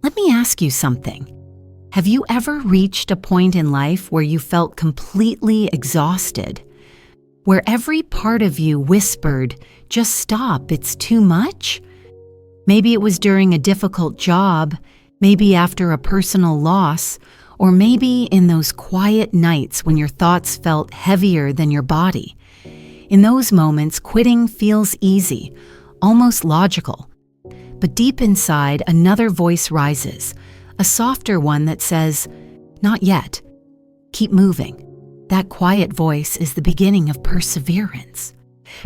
Let me ask you something. Have you ever reached a point in life where you felt completely exhausted? Where every part of you whispered, "Just stop, it's too much"? Maybe it was during a difficult job, maybe after a personal loss, or maybe in those quiet nights when your thoughts felt heavier than your body. In those moments, quitting feels easy, almost logical. But deep inside, another voice rises, a softer one that says, "Not yet. Keep moving." That quiet voice is the beginning of perseverance.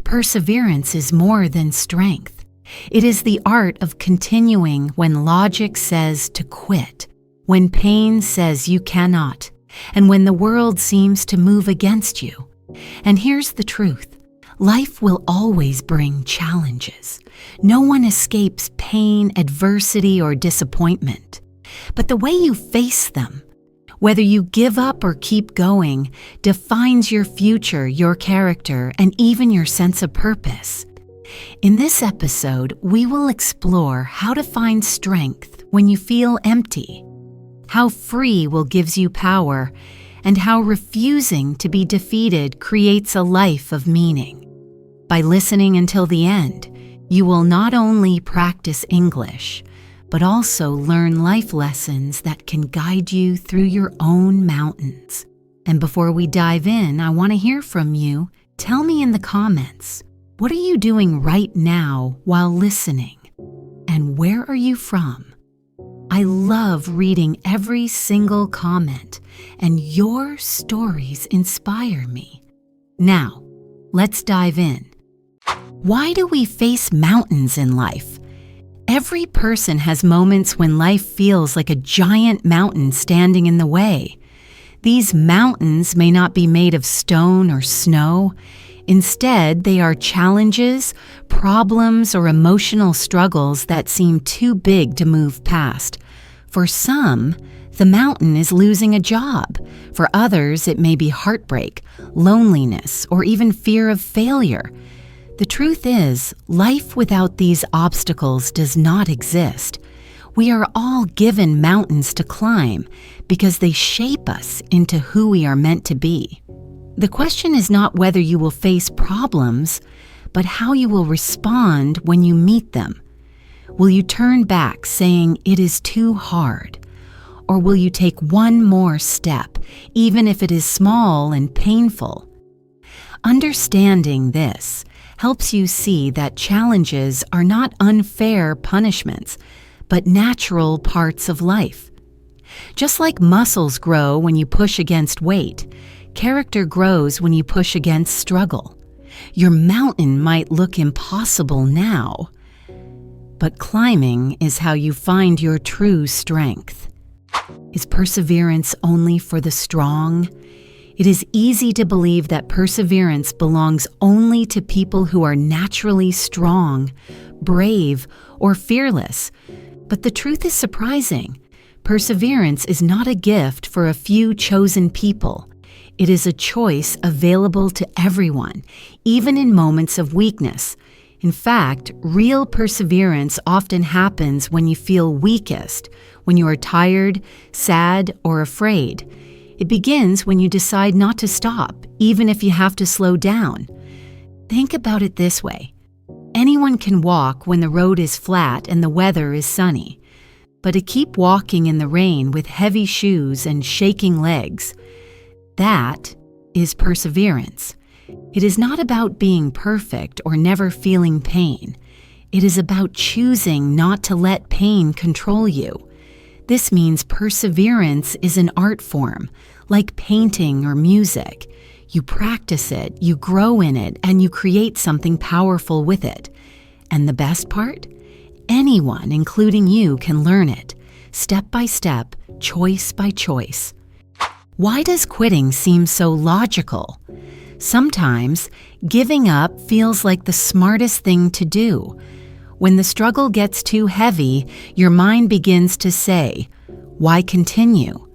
Perseverance is more than strength. It is the art of continuing when logic says to quit, when pain says you cannot, and when the world seems to move against you. And here's the truth. Life will always bring challenges. No one escapes pain, adversity, or disappointment. But the way you face them, whether you give up or keep going, defines your future, your character, and even your sense of purpose. In this episode, we will explore how to find strength when you feel empty, how free will gives you power, and how refusing to be defeated creates a life of meaning. By listening until the end, you will not only practice English, but also learn life lessons that can guide you through your own mountains. And before we dive in, I want to hear from you. Tell me in the comments, what are you doing right now while listening? And where are you from? I love reading every single comment, and your stories inspire me. Now, let's dive in. Why do we face mountains in life? Every person has moments when life feels like a giant mountain standing in the way. These mountains may not be made of stone or snow. Instead, they are challenges, problems, or emotional struggles that seem too big to move past. For some, the mountain is losing a job. For others, it may be heartbreak, loneliness, or even fear of failure. The truth is, life without these obstacles does not exist. We are all given mountains to climb because they shape us into who we are meant to be. The question is not whether you will face problems, but how you will respond when you meet them. Will you turn back saying it is too hard? Or will you take one more step, even if it is small and painful? Understanding this helps you see that challenges are not unfair punishments, but natural parts of life. Just like muscles grow when you push against weight, character grows when you push against struggle. Your mountain might look impossible now, but climbing is how you find your true strength. Is perseverance only for the strong? It is easy to believe that perseverance belongs only to people who are naturally strong, brave, or fearless. But the truth is surprising. Perseverance is not a gift for a few chosen people. It is a choice available to everyone, even in moments of weakness. In fact, real perseverance often happens when you feel weakest, when you are tired, sad, or afraid. It begins when you decide not to stop, even if you have to slow down. Think about it this way. Anyone can walk when the road is flat and the weather is sunny. But to keep walking in the rain with heavy shoes and shaking legs, that is perseverance. It is not about being perfect or never feeling pain. It is about choosing not to let pain control you. This means perseverance is an art form, like painting or music. You practice it, you grow in it, and you create something powerful with it. And the best part? Anyone, including you, can learn it, step by step, choice by choice. Why does quitting seem so logical? Sometimes, giving up feels like the smartest thing to do. When the struggle gets too heavy, your mind begins to say, "Why continue?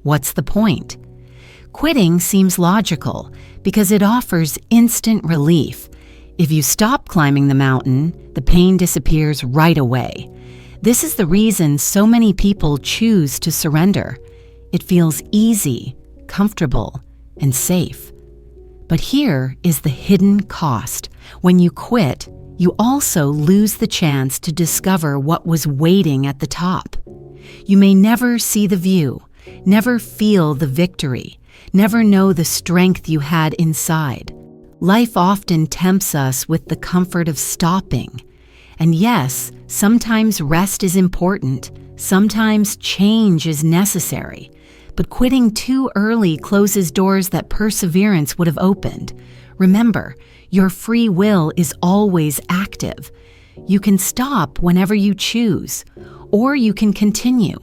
What's the point?" Quitting seems logical because it offers instant relief. If you stop climbing the mountain, the pain disappears right away. This is the reason so many people choose to surrender. It feels easy, comfortable, and safe. But here is the hidden cost. When you quit, you also lose the chance to discover what was waiting at the top. You may never see the view, never feel the victory, never know the strength you had inside. Life often tempts us with the comfort of stopping. And yes, sometimes rest is important, sometimes change is necessary. But quitting too early closes doors that perseverance would have opened. Remember, your free will is always active. You can stop whenever you choose, or you can continue,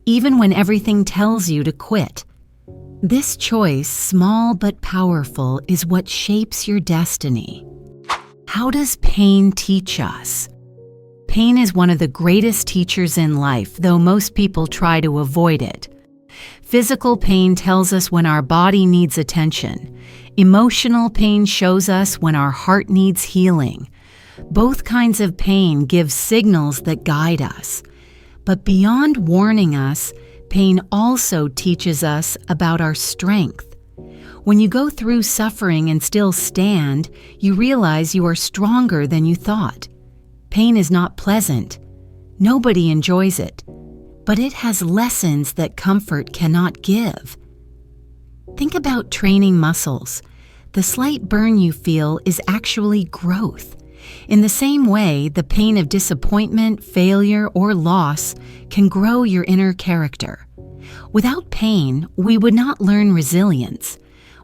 even when everything tells you to quit. This choice, small but powerful, is what shapes your destiny. How does pain teach us? Pain is one of the greatest teachers in life, though most people try to avoid it. Physical pain tells us when our body needs attention. Emotional pain shows us when our heart needs healing. Both kinds of pain give signals that guide us. But beyond warning us, pain also teaches us about our strength. When you go through suffering and still stand, you realize you are stronger than you thought. Pain is not pleasant. Nobody enjoys it. But it has lessons that comfort cannot give. Think about training muscles. The slight burn you feel is actually growth. In the same way, the pain of disappointment, failure, or loss can grow your inner character. Without pain, we would not learn resilience.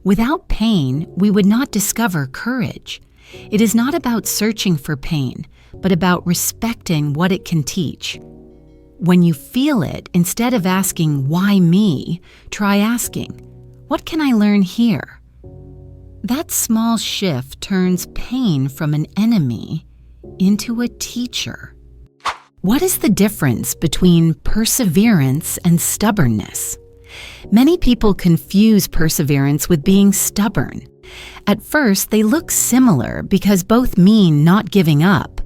Without pain, we would not discover courage. It is not about searching for pain, but about respecting what it can teach. When you feel it, instead of asking, "Why me?" try asking, "What can I learn here?" That small shift turns pain from an enemy into a teacher. What is the difference between perseverance and stubbornness? Many people confuse perseverance with being stubborn. At first, they look similar because both mean not giving up,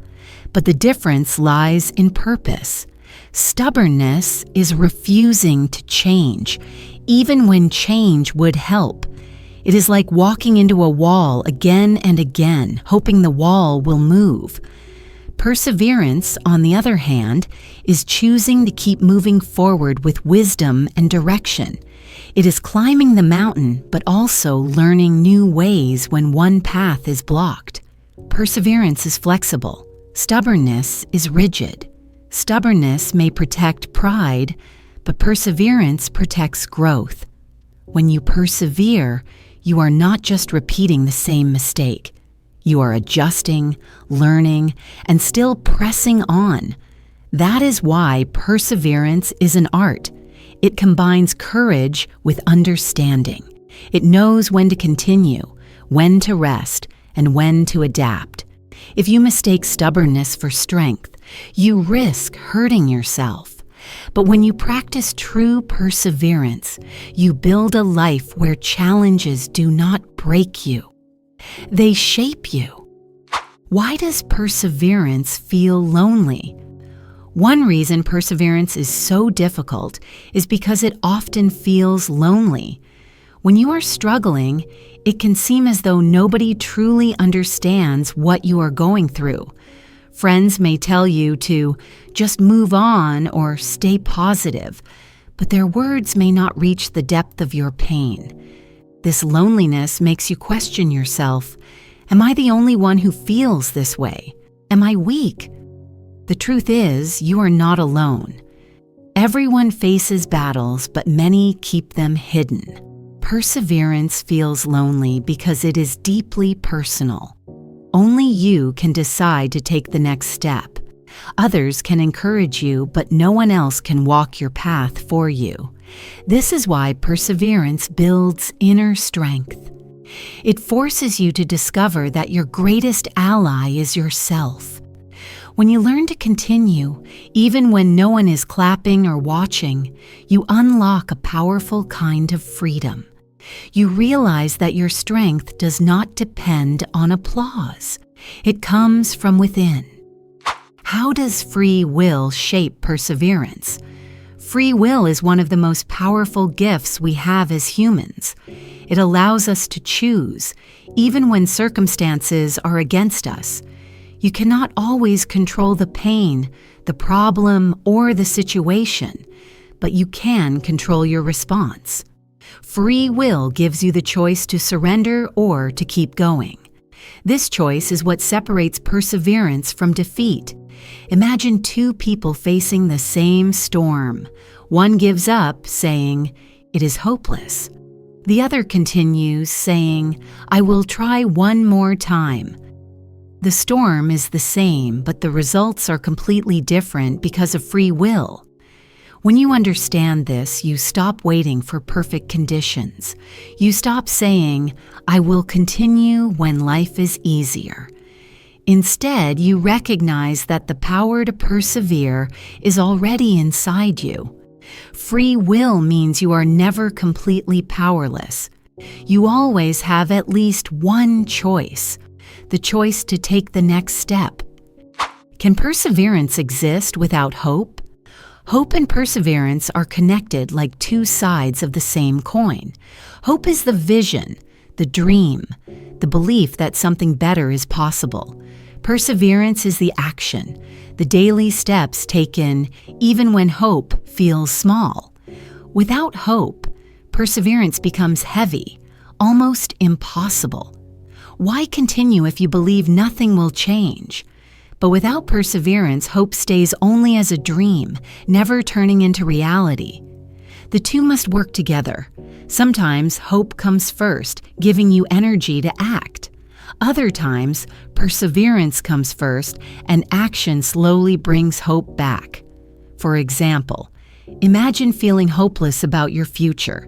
but the difference lies in purpose. Stubbornness is refusing to change, even when change would help. It is like walking into a wall again and again, hoping the wall will move. Perseverance, on the other hand, is choosing to keep moving forward with wisdom and direction. It is climbing the mountain, but also learning new ways when one path is blocked. Perseverance is flexible. Stubbornness is rigid. Stubbornness may protect pride, but perseverance protects growth. When you persevere, you are not just repeating the same mistake. You are adjusting, learning, and still pressing on. That is why perseverance is an art. It combines courage with understanding. It knows when to continue, when to rest, and when to adapt. If you mistake stubbornness for strength, you risk hurting yourself. But when you practice true perseverance, you build a life where challenges do not break you. They shape you. Why does perseverance feel lonely? One reason perseverance is so difficult is because it often feels lonely. When you are struggling, it can seem as though nobody truly understands what you are going through. Friends may tell you to just move on or stay positive, but their words may not reach the depth of your pain. This loneliness makes you question yourself. Am I the only one who feels this way? Am I weak? The truth is, you are not alone. Everyone faces battles, but many keep them hidden. Perseverance feels lonely because it is deeply personal. Only you can decide to take the next step. Others can encourage you, but no one else can walk your path for you. This is why perseverance builds inner strength. It forces you to discover that your greatest ally is yourself. When you learn to continue, even when no one is clapping or watching, you unlock a powerful kind of freedom. You realize that your strength does not depend on applause. It comes from within. How does free will shape perseverance? Free will is one of the most powerful gifts we have as humans. It allows us to choose, even when circumstances are against us. You cannot always control the pain, the problem, or the situation, but you can control your response. Free will gives you the choice to surrender or to keep going. This choice is what separates perseverance from defeat. Imagine two people facing the same storm. One gives up, saying, "It is hopeless." The other continues, saying, "I will try one more time." The storm is the same, but the results are completely different because of free will. When you understand this, you stop waiting for perfect conditions. You stop saying, "I will continue when life is easier." Instead, you recognize that the power to persevere is already inside you. Free will means you are never completely powerless. You always have at least one choice, the choice to take the next step. Can perseverance exist without hope? Hope and perseverance are connected like two sides of the same coin. Hope is the vision, the dream, the belief that something better is possible. Perseverance is the action, the daily steps taken even when hope feels small. Without hope, perseverance becomes heavy, almost impossible. Why continue if you believe nothing will change? But without perseverance, hope stays only as a dream, never turning into reality. The two must work together. Sometimes hope comes first, giving you energy to act. Other times, perseverance comes first, and action slowly brings hope back. For example, imagine feeling hopeless about your future.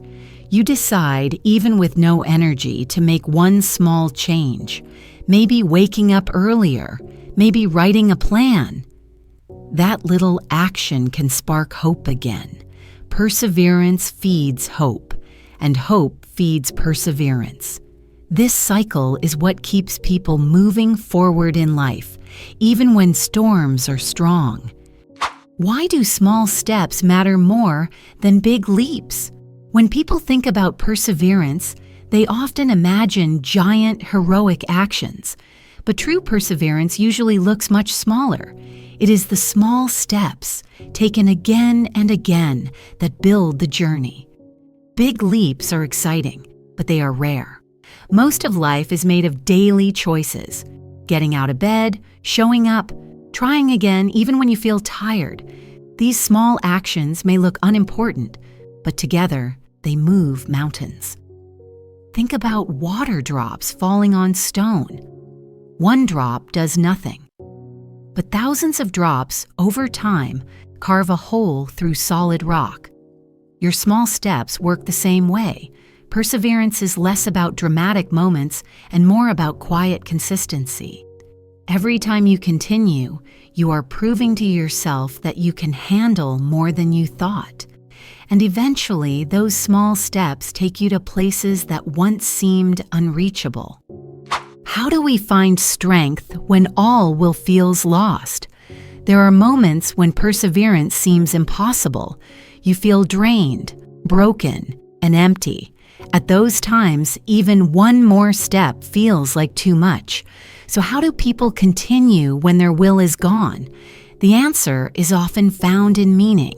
You decide, even with no energy, to make one small change. Maybe waking up earlier, maybe writing a plan. That little action can spark hope again. Perseverance feeds hope, and hope feeds perseverance. This cycle is what keeps people moving forward in life, even when storms are strong. Why do small steps matter more than big leaps? When people think about perseverance, they often imagine giant, heroic actions. But true perseverance usually looks much smaller. It is the small steps, taken again and again, that build the journey. Big leaps are exciting, but they are rare. Most of life is made of daily choices. Getting out of bed, showing up, trying again even when you feel tired. These small actions may look unimportant, but together they move mountains. Think about water drops falling on stone. One drop does nothing, but thousands of drops over time carve a hole through solid rock. Your small steps work the same way. Perseverance is less about dramatic moments and more about quiet consistency. Every time you continue, you are proving to yourself that you can handle more than you thought. And eventually, those small steps take you to places that once seemed unreachable. How do we find strength when all will feels lost? There are moments when perseverance seems impossible. You feel drained, broken, and empty. At those times, even one more step feels like too much. So how do people continue when their will is gone? The answer is often found in meaning.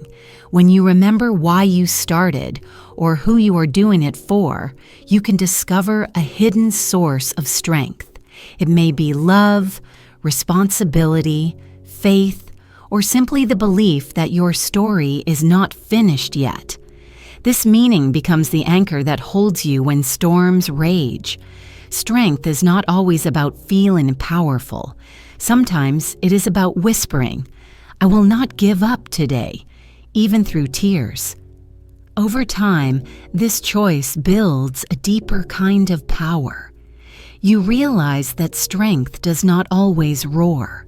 When you remember why you started or who you are doing it for, you can discover a hidden source of strength. It may be love, responsibility, faith, or simply the belief that your story is not finished yet. This meaning becomes the anchor that holds you when storms rage. Strength is not always about feeling powerful. Sometimes it is about whispering, "I will not give up today," even through tears. Over time, this choice builds a deeper kind of power. You realize that strength does not always roar.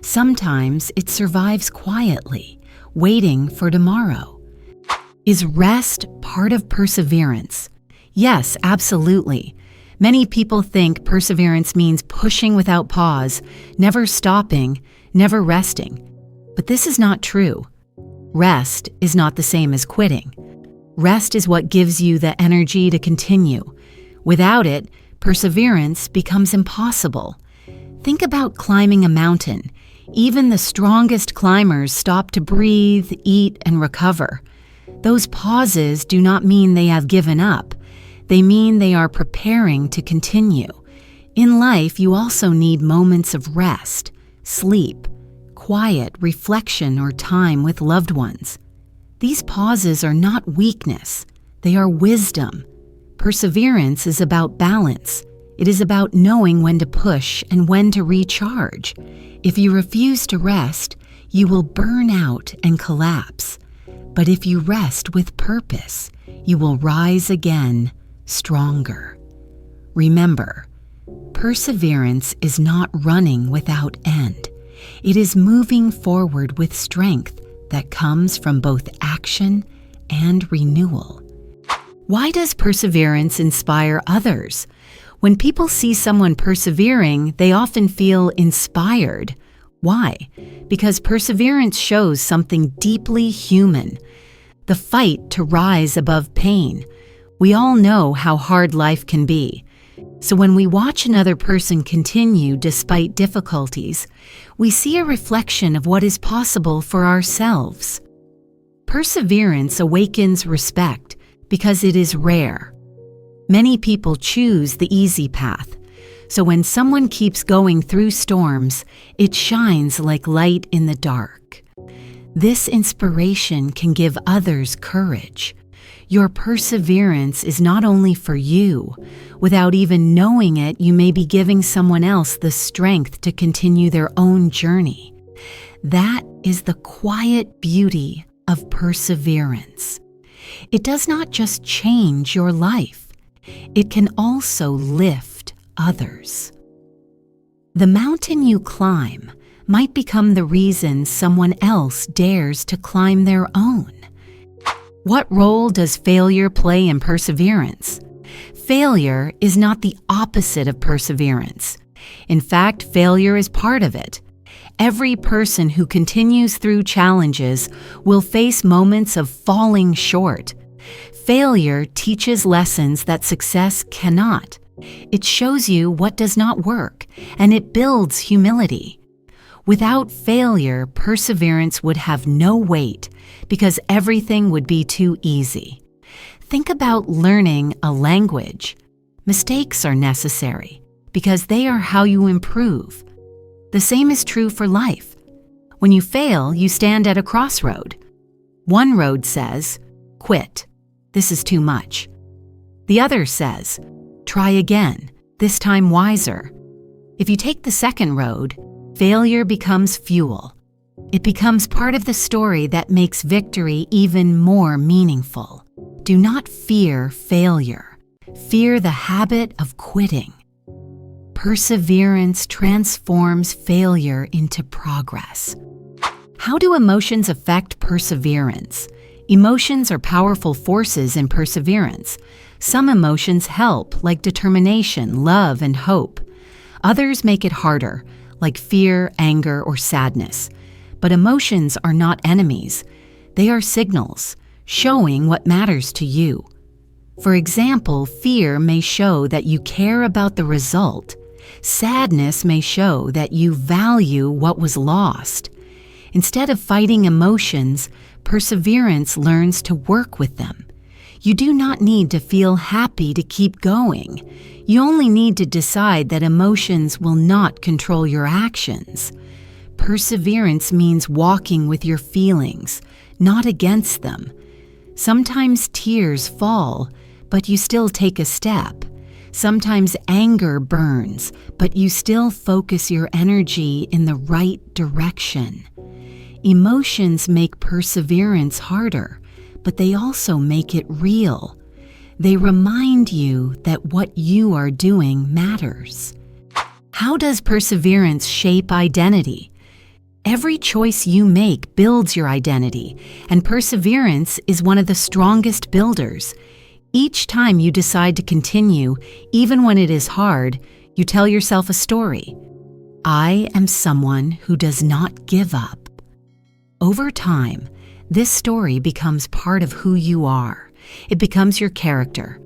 Sometimes it survives quietly, waiting for tomorrow. Is rest part of perseverance? Yes, absolutely. Many people think perseverance means pushing without pause, never stopping, never resting. But this is not true. Rest is not the same as quitting. Rest is what gives you the energy to continue. Without it, perseverance becomes impossible. Think about climbing a mountain. Even the strongest climbers stop to breathe, eat, and recover. Those pauses do not mean they have given up. They mean they are preparing to continue. In life, you also need moments of rest, sleep, quiet, reflection, or time with loved ones. These pauses are not weakness. They are wisdom. Perseverance is about balance. It is about knowing when to push and when to recharge. If you refuse to rest, you will burn out and collapse. But if you rest with purpose, you will rise again, stronger. Remember, perseverance is not running without end. It is moving forward with strength that comes from both action and renewal. Why does perseverance inspire others? When people see someone persevering, they often feel inspired. Why? Because perseverance shows something deeply human, the fight to rise above pain. We all know how hard life can be. So when we watch another person continue despite difficulties, we see a reflection of what is possible for ourselves. Perseverance awakens respect because it is rare. Many people choose the easy path. So when someone keeps going through storms, it shines like light in the dark. This inspiration can give others courage. Your perseverance is not only for you. Without even knowing it, you may be giving someone else the strength to continue their own journey. That is the quiet beauty of perseverance. It does not just change your life. It can also lift others. The mountain you climb might become the reason someone else dares to climb their own. What role does failure play in perseverance? Failure is not the opposite of perseverance. In fact, failure is part of it. Every person who continues through challenges will face moments of falling short. Failure teaches lessons that success cannot. It shows you what does not work, and it builds humility. Without failure, perseverance would have no weight because everything would be too easy. Think about learning a language. Mistakes are necessary because they are how you improve. The same is true for life. When you fail, you stand at a crossroad. One road says, quit. This is too much. The other says, try again, this time wiser. If you take the second road, failure becomes fuel. It becomes part of the story that makes victory even more meaningful. Do not fear failure. Fear the habit of quitting. Perseverance transforms failure into progress. How do emotions affect perseverance? Emotions are powerful forces in perseverance. Some emotions help, like determination, love, and hope. Others make it harder, like fear, anger, or sadness. But emotions are not enemies. They are signals, showing what matters to you. For example, fear may show that you care about the result. Sadness may show that you value what was lost. Instead of fighting emotions, perseverance learns to work with them. You do not need to feel happy to keep going. You only need to decide that emotions will not control your actions. Perseverance means walking with your feelings, not against them. Sometimes tears fall, but you still take a step. Sometimes anger burns, but you still focus your energy in the right direction. Emotions make perseverance harder, but they also make it real. They remind you that what you are doing matters. How does perseverance shape identity? Every choice you make builds your identity, and perseverance is one of the strongest builders. Each time you decide to continue, even when it is hard, you tell yourself a story. I am someone who does not give up. Over time, this story becomes part of who you are. It becomes your character.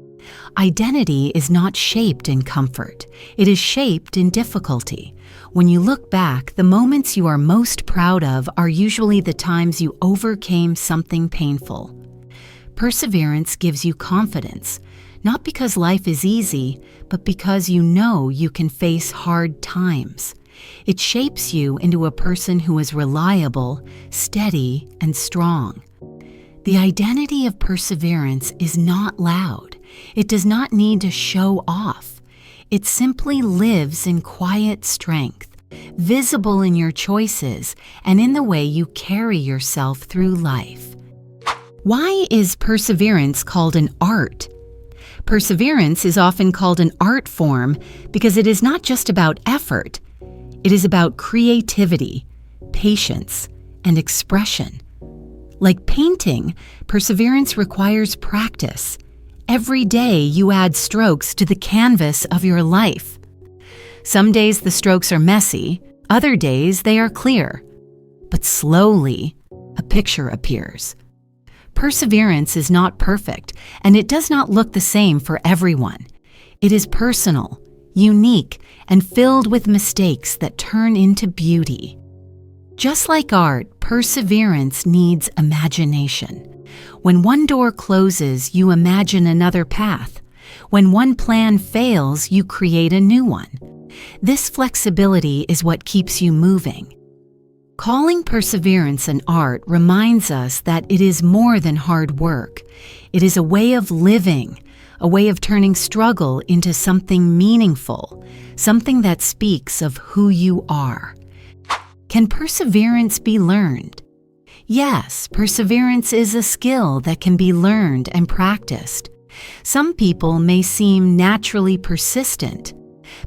Identity is not shaped in comfort. It is shaped in difficulty. When you look back, the moments you are most proud of are usually the times you overcame something painful. Perseverance gives you confidence, not because life is easy, but because you know you can face hard times. It shapes you into a person who is reliable, steady, and strong. The identity of perseverance is not loud. It does not need to show off. It simply lives in quiet strength, visible in your choices and in the way you carry yourself through life. Why is perseverance called an art? Perseverance is often called an art form because it is not just about effort. It is about creativity, patience, and expression. Like painting, perseverance requires practice. Every day you add strokes to the canvas of your life. Some days the strokes are messy, other days they are clear. But slowly, a picture appears. Perseverance is not perfect, and it does not look the same for everyone. It is personal, unique, and filled with mistakes that turn into beauty. Just like art, perseverance needs imagination. When one door closes, you imagine another path. When one plan fails, you create a new one. This flexibility is what keeps you moving. Calling perseverance an art reminds us that it is more than hard work. It is a way of living, a way of turning struggle into something meaningful, something that speaks of who you are. Can perseverance be learned? Yes, perseverance is a skill that can be learned and practiced. Some people may seem naturally persistent,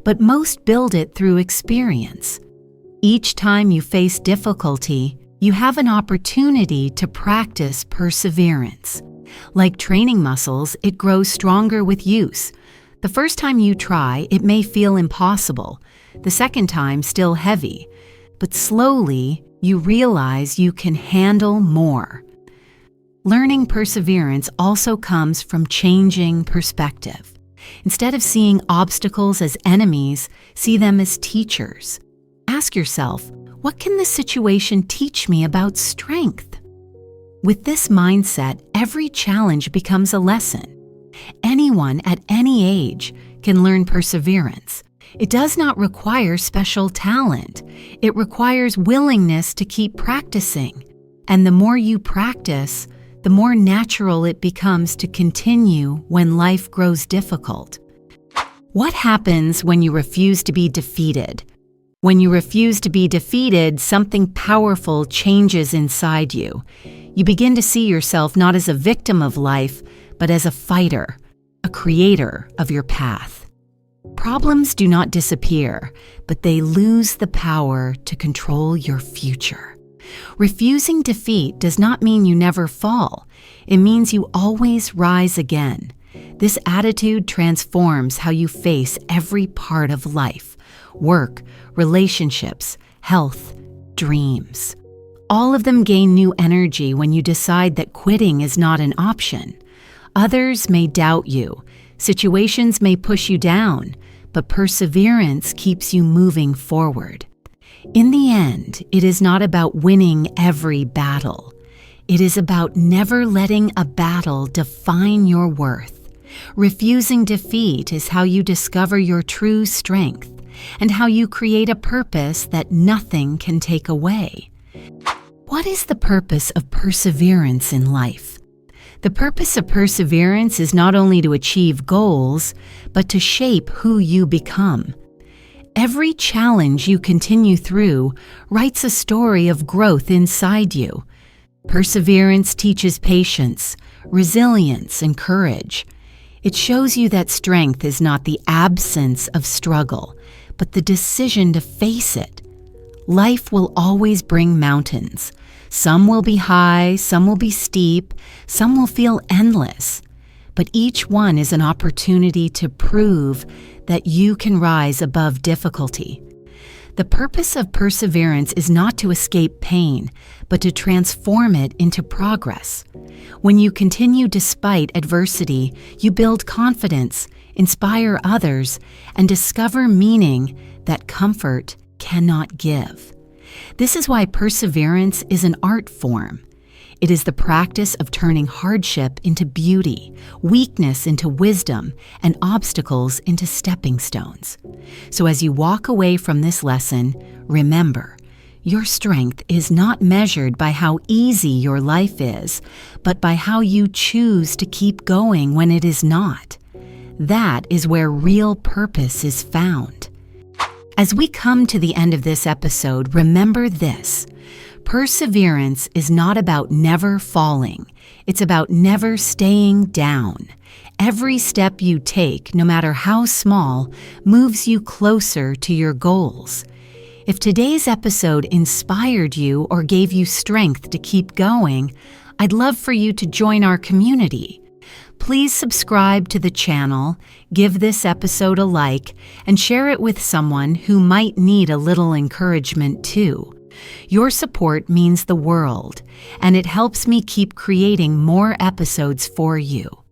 but most build it through experience. Each time you face difficulty, you have an opportunity to practice perseverance. Like training muscles, it grows stronger with use. The first time you try, it may feel impossible. The second time, still heavy. But slowly, you realize you can handle more. Learning perseverance also comes from changing perspective. Instead of seeing obstacles as enemies, see them as teachers. Ask yourself, what can this situation teach me about strength? With this mindset, every challenge becomes a lesson. Anyone at any age can learn perseverance. It does not require special talent. It requires willingness to keep practicing. And the more you practice, the more natural it becomes to continue when life grows difficult. What happens when you refuse to be defeated? When you refuse to be defeated, something powerful changes inside you. You begin to see yourself not as a victim of life, but as a fighter, a creator of your path. Problems do not disappear, but they lose the power to control your future. Refusing defeat does not mean you never fall. It means you always rise again. This attitude transforms how you face every part of life: work, relationships, health, dreams. All of them gain new energy when you decide that quitting is not an option. Others may doubt you. Situations may push you down, but perseverance keeps you moving forward. In the end, it is not about winning every battle. It is about never letting a battle define your worth. Refusing defeat is how you discover your true strength and how you create a purpose that nothing can take away. What is the purpose of perseverance in life? The purpose of perseverance is not only to achieve goals, but to shape who you become. Every challenge you continue through writes a story of growth inside you. Perseverance teaches patience, resilience, and courage. It shows you that strength is not the absence of struggle, but the decision to face it. Life will always bring mountains. Some will be high, some will be steep, some will feel endless. but each one is an opportunity to prove that you can rise above difficulty. The purpose of perseverance is not to escape pain, but to transform it into progress. When you continue despite adversity, you build confidence, inspire others, and discover meaning that comfort cannot give. This is why perseverance is an art form. It is the practice of turning hardship into beauty, weakness into wisdom, and obstacles into stepping stones. So as you walk away from this lesson, remember, your strength is not measured by how easy your life is, but by how you choose to keep going when it is not. That is where real purpose is found. As we come to the end of this episode, remember this. Perseverance is not about never falling. It's about never staying down. Every step you take, no matter how small, moves you closer to your goals. If today's episode inspired you or gave you strength to keep going, I'd love for you to join our community. Please subscribe to the channel, give this episode a like, and share it with someone who might need a little encouragement too. Your support means the world, and it helps me keep creating more episodes for you.